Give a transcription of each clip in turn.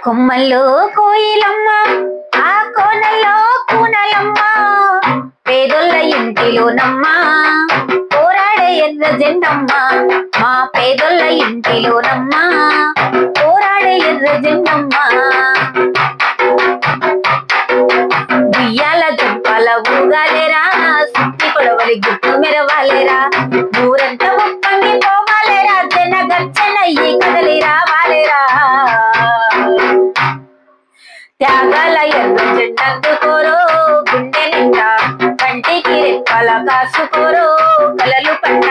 కొమ్మల్లో కోయిలమ్మ, ఆ కోనల్లో కూనలమ్మ, పేదొల్ల ఇంటిలోనమ్మ పోరాడే ఎర్ర జెండమ్మ, మా పేదొల్ల ఇంటిలోనమ్మ పోరాడే ఎర్ర జెండమ్మ. ఉయ్యాల జంపాల ఊగాలేరా, సుత్తి కొడవలి గుట్టు మెరవాలేరా, ఊరంతా ఉప్పంగి పోవాలేరా, జన గర్జనయ్యి కదలి రావాలేరా. త్యాగాల ఎర్ర జెండందుకోరో, గుండె నిండా కంటికి రెప్పల కాసుకోరో, కలలు పంట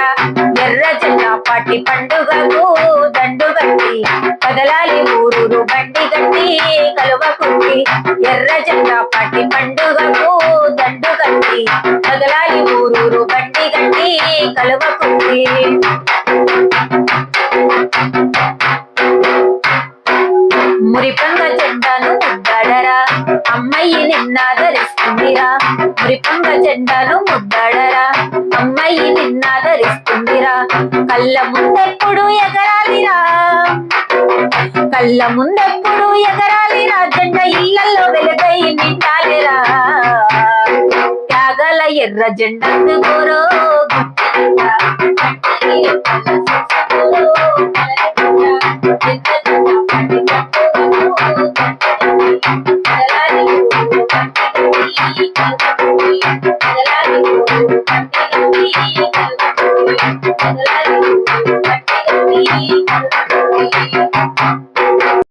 ఎర్ర జెండా పాటి పండుగకు దండు గట్టి కదలాలి ఊరూరు బండి గట్టి కలువకుంటి. ఎర్ర జెండా పాటి పండుగకు దండు గట్టి కదలాలి ఊరూరు బండి గట్టి కలువకుంటి. మురిపంగ జెండాను ముద్దాడరా, అమ్మాయి నిన్నాదరిస్తుందిరా, మురిపంగ జెండాను ముద్దాడరా, అమ్మాయి నిన్నాదరిస్తుందిరా. కళ్ళ ముందెప్పుడు ఎగరాలిరా, కళ్ళ ముందెప్పుడు ఎగరాలిరా, జెండా ఇళ్లలో వెలుగై నిండాలిరా. త్యాగాల ఎర్ర జెండందుకోరో, కదలాలి